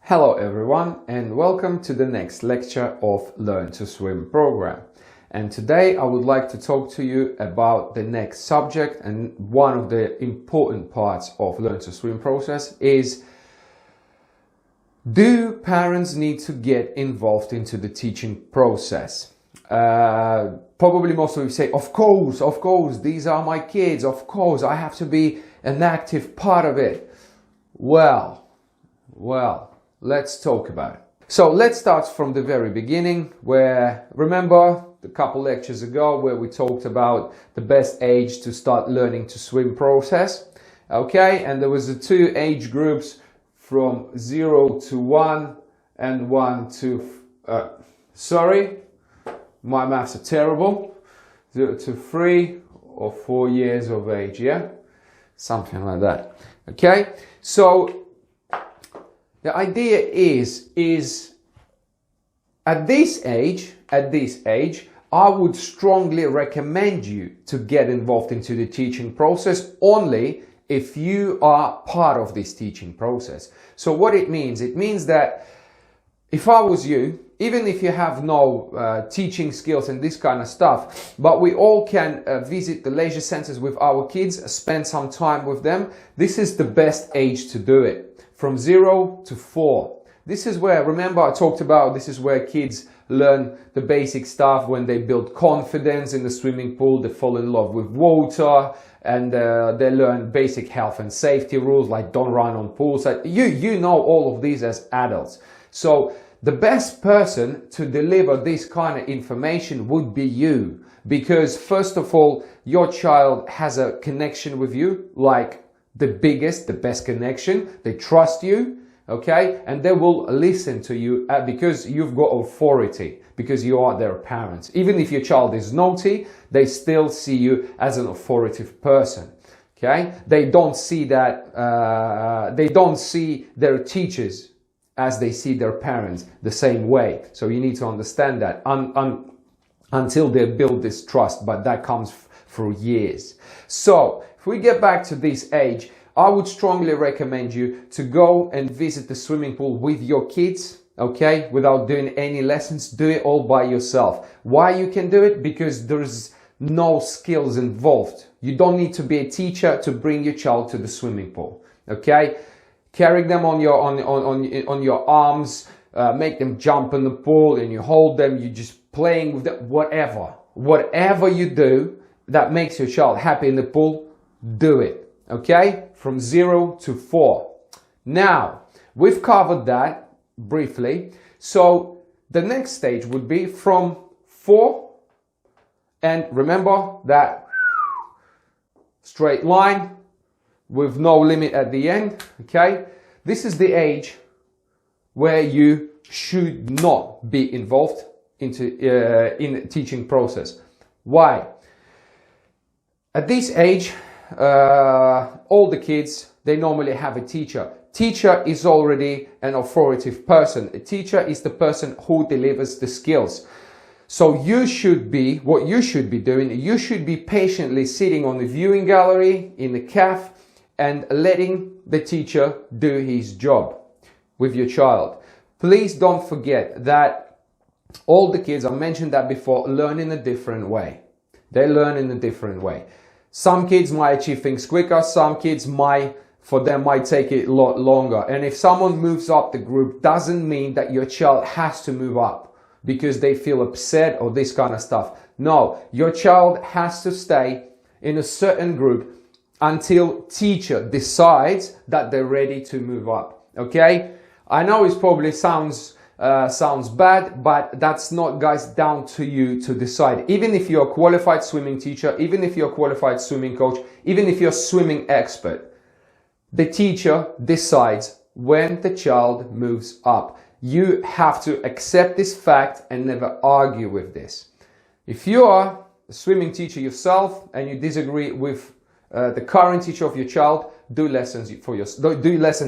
Hello everyone and welcome to the next lecture of Learn to Swim program. And today I would like to talk to you about the next subject, and one of the important parts of Learn to Swim process is: do parents need to get involved into the teaching process? Probably most of you say, of course, these are my kids, of course, I have to be an active part of it. Well, let's talk about it. So let's start from the very beginning, where, remember a couple lectures ago where we talked about the best age to start learning to swim process. Okay, and there was the two age groups from 0 to 1 and 1 to, sorry, my maths are terrible, 0 to 3 or 4 years of age, yeah? Something like that. Okay, so the idea is at this age, I would strongly recommend you to get involved into the teaching process only if you are part of this teaching process. So what it means that if I was you, even if you have no teaching skills and this kind of stuff, but we all can visit the leisure centers with our kids, spend some time with them. This is the best age to do it, from 0 to 4. This is where, remember I talked about, this is where kids learn the basic stuff, when they build confidence in the swimming pool, they fall in love with water, and they learn basic health and safety rules like don't run on pools. You know all of these as adults. So the best person to deliver this kind of information would be you, because first of all, your child has a connection with you, like the best connection. They trust you, okay, and they will listen to you because you've got authority, because you are their parents. Even if your child is naughty, they still see you as an authoritative person. Okay, they don't see that they don't see their teachers as they see their parents the same way. So you need to understand that until they build this trust, but that comes through years. So if we get back to this age, I would strongly recommend you to go and visit the swimming pool with your kids, okay, without doing any lessons. Do it all by yourself. Why you can do it? Because there's no skills involved. You don't need to be a teacher to bring your child to the swimming pool, okay? Carrying them on your arms, make them jump in the pool, and you hold them, you're just playing with them, whatever you do that makes your child happy in the pool, do it, okay? From 0 to 4. Now, we've covered that briefly. So the next stage would be from 4, and remember that straight line with no limit at the end, okay? This is the age where you should not be involved into in the teaching process. Why? At this age, all the kids, they normally have a teacher. Teacher is already an authoritative person. A teacher is the person who delivers the skills. So what you should be doing, you should be patiently sitting on the viewing gallery in the caf and letting the teacher do his job with your child. Please don't forget that all the kids, I mentioned that before, learn in a different way. They learn in a different way. Some kids might achieve things quicker, some kids might take it a lot longer. And if someone moves up the group, doesn't mean that your child has to move up because they feel upset or this kind of stuff. No, your child has to stay in a certain group until teacher decides that they're ready to move up, okay? I know it probably sounds bad, but that's not, guys, down to you to decide. Even if you're a qualified swimming teacher, even if you're a qualified swimming coach, even if you're a swimming expert, the teacher decides when the child moves up. You have to accept this fact and never argue with this. If you are a swimming teacher yourself and you disagree with the current teacher of your child, do lessons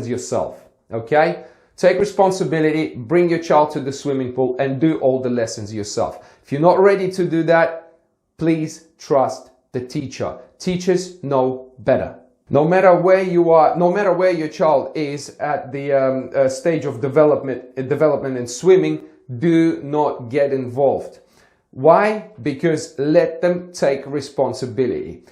yourself, okay? Take responsibility, bring your child to the swimming pool and do all the lessons yourself. If you're not ready to do that, please trust the teacher. Teachers know better. No matter where you are, no matter where your child is at the stage of development in swimming, do not get involved. Why? Because let them take responsibility.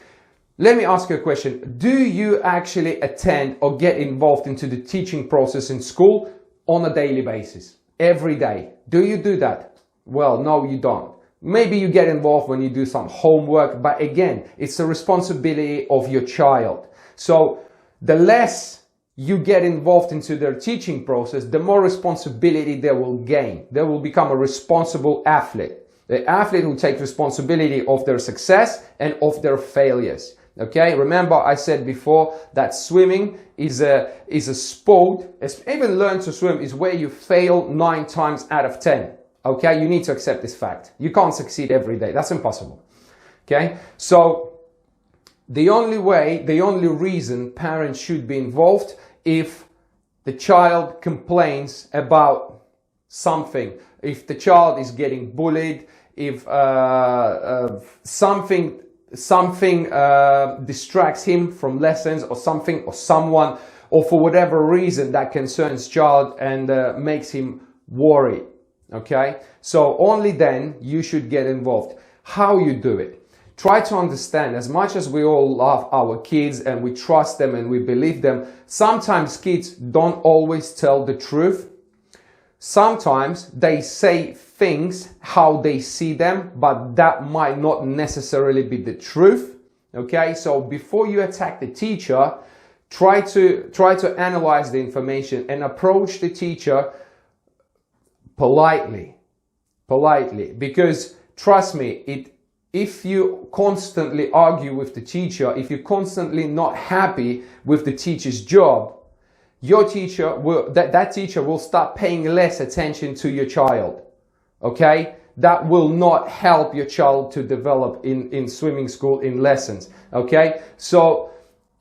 Let me ask you a question. Do you actually attend or get involved into the teaching process in school on a daily basis? Every day? Do you do that? Well, no, you don't. Maybe you get involved when you do some homework, but again, it's the responsibility of your child. So the less you get involved into their teaching process, the more responsibility they will gain. They will become a responsible athlete. The athlete will take responsibility of their success and of their failures. Okay, remember I said before that swimming is a sport. Even learn to swim is where you fail 9 times out of 10. Okay, you need to accept this fact. You can't succeed every day. That's impossible. Okay, so the only reason parents should be involved if the child complains about something, if the child is getting bullied, if something distracts him from lessons or something or someone, or for whatever reason that concerns child and makes him worry. Okay, so only then you should get involved. How you do it? Try to understand, as much as we all love our kids and we trust them and we believe them, sometimes kids don't always tell the truth. Sometimes they say things how they see them, but that might not necessarily be the truth. Okay, so before you attack the teacher, try to analyze the information and approach the teacher politely, because trust me, if you constantly argue with the teacher, if you're constantly not happy with the teacher's job, your teacher will, that teacher will start paying less attention to your child. Okay? That will not help your child to develop in swimming school, in lessons. Okay? So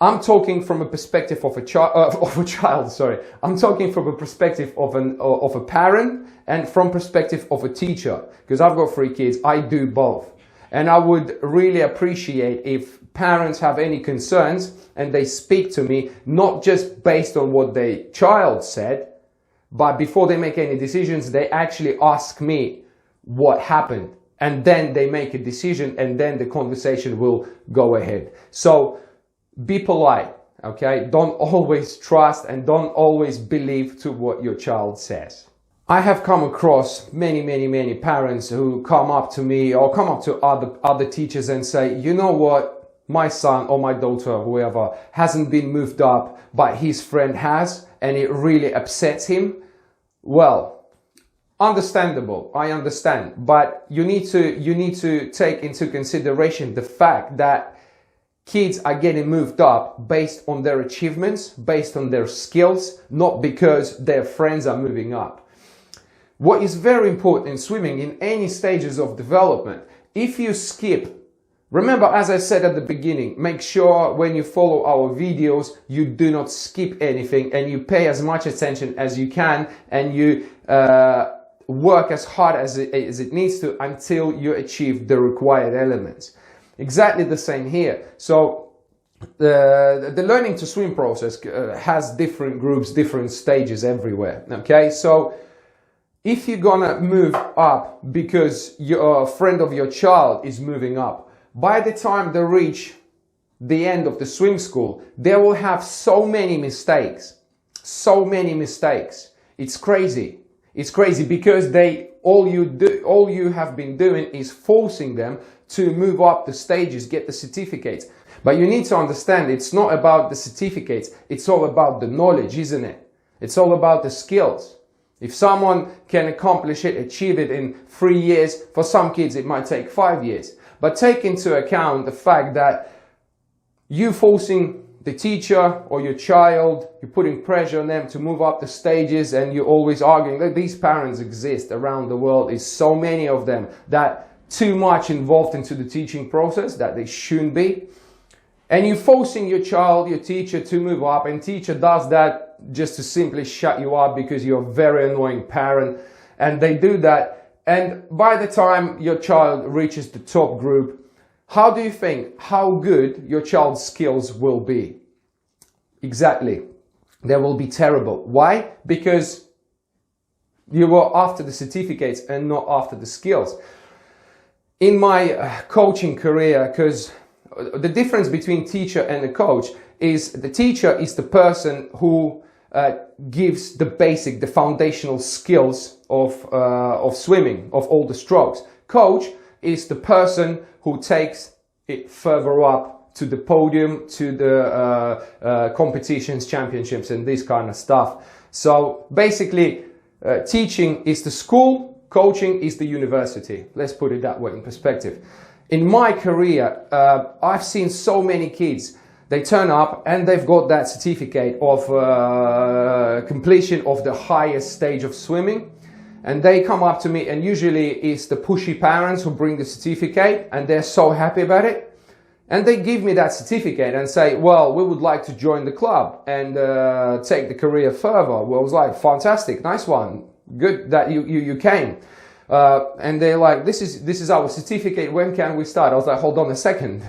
I'm talking from a perspective of a child, sorry. I'm talking from a perspective of a parent and from perspective of a teacher, because I've got 3 kids. I do both. And I would really appreciate if parents have any concerns and they speak to me, not just based on what their child said, but before they make any decisions, they actually ask me what happened. And then they make a decision and then the conversation will go ahead. So be polite, okay? Don't always trust and don't always believe to what your child says. I have come across many parents who come up to me or come up to other teachers and say, you know what, my son or my daughter, whoever, hasn't been moved up, but his friend has, and it really upsets him. Well, understandable, I understand, but you need to take into consideration the fact that kids are getting moved up based on their achievements, based on their skills, not because their friends are moving up. What is very important in swimming, in any stages of development, if you skip, remember, as I said at the beginning, make sure when you follow our videos, you do not skip anything and you pay as much attention as you can and you work as hard as it needs to until you achieve the required elements. Exactly the same here. So the learning to swim process has different groups, different stages everywhere. Okay, so if you're gonna move up because a friend of your child is moving up, by the time they reach the end of the swim school, they will have so many mistakes. It's crazy. It's crazy because all you have been doing is forcing them to move up the stages, get the certificates. But you need to understand, it's not about the certificates, it's all about the knowledge, isn't it? It's all about the skills. If someone can accomplish it, achieve it in 3 years, for some kids it might take 5 years. But take into account the fact that you forcing the teacher or your child, you're putting pressure on them to move up the stages, and you're always arguing that these parents exist around the world. Is so many of them that too much involved into the teaching process that they shouldn't be. And you're forcing your child, your teacher to move up, and teacher does that just to simply shut you up because you're a very annoying parent, and they do that. And by the time your child reaches the top group, how do you think how good your child's skills will be? Exactly. They will be terrible. Why? Because you were after the certificates and not after the skills. In my coaching career, because the difference between teacher and a coach is the teacher is the person who gives the basic, the foundational skills of swimming, of all the strokes. Coach is the person who takes it further up to the podium, to the competitions, championships, and this kind of stuff. So basically, teaching is the school, coaching is the university. Let's put it that way in perspective. In my career, I've seen so many kids. They turn up and they've got that certificate of completion of the highest stage of swimming. And they come up to me, and usually it's the pushy parents who bring the certificate, and they're so happy about it. And they give me that certificate and say, well, we would like to join the club and take the career further. Well, I was like, fantastic, nice one. Good that you came. And they're like, this is our certificate. When can we start? I was like, hold on a second.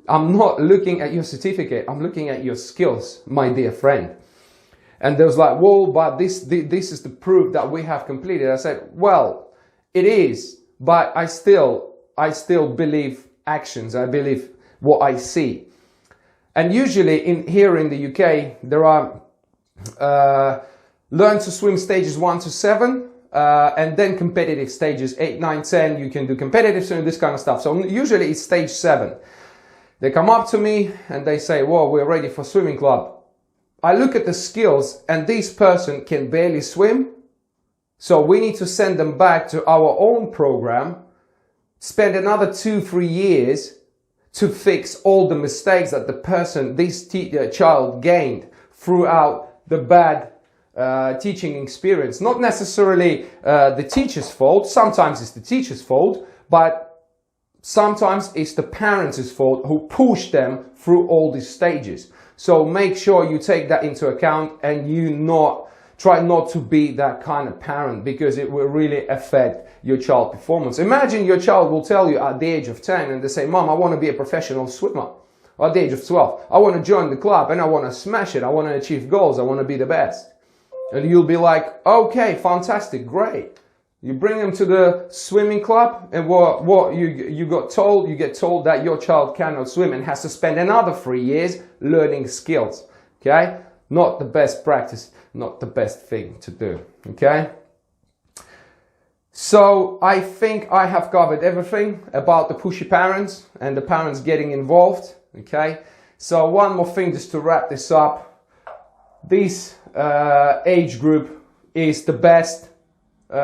I'm not looking at your certificate. I'm looking at your skills, my dear friend. And they was like, whoa, but this is the proof that we have completed. I said, well, it is, but I still believe actions. I believe what I see. And usually here in the UK, there are learn to swim stages 1 to 7. And then competitive stages 8, 9, 10. You can do competitive swimming, this kind of stuff. So usually it's stage 7. They come up to me and they say, whoa, we're ready for swimming club. I look at the skills and this person can barely swim. So we need to send them back to our own program, spend another 2-3 years to fix all the mistakes that the person, this child gained throughout the bad teaching experience. Not necessarily the teacher's fault. Sometimes it's the teacher's fault, but sometimes it's the parents' fault who push them through all these stages. So make sure you take that into account and try not to be that kind of parent, because it will really affect your child performance. Imagine your child will tell you at the age of 10 and they say, Mom, I want to be a professional swimmer. Or at the age of 12, I want to join the club and I want to smash it. I want to achieve goals. I want to be the best. And you'll be like, okay, fantastic, great. You bring them to the swimming club, and what you get told that your child cannot swim and has to spend another 3 years learning skills. Okay? Not the best practice, not the best thing to do. Okay? So I think I have covered everything about the pushy parents and the parents getting involved. Okay? So one more thing just to wrap this up. This age group is the best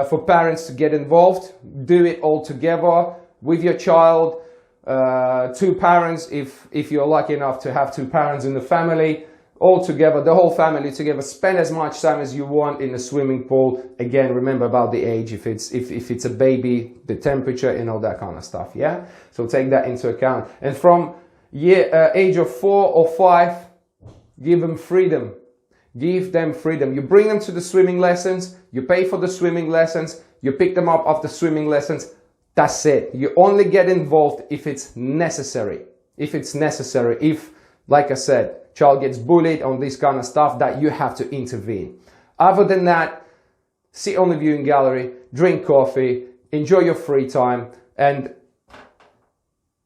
for parents to get involved. Do it all together with your child. 2 parents, if you're lucky enough to have 2 parents in the family, all together, the whole family together. Spend as much time as you want in the swimming pool. Again, remember about the age. If it's a baby, the temperature and all that kind of stuff. Yeah. So take that into account. And from age of 4 or 5, give them freedom. Give them freedom. You bring them to the swimming lessons, you pay for the swimming lessons, you pick them up after swimming lessons. That's it. You only get involved if it's necessary. If, like I said, child gets bullied on this kind of stuff, that you have to intervene. Other than that, sit on the viewing gallery, drink coffee, enjoy your free time, and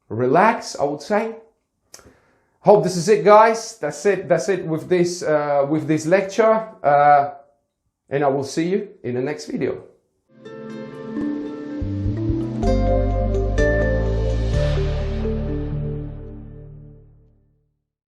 relax, I would say. Hope this is it, guys. That's it with this lecture. And I will see you in the next video.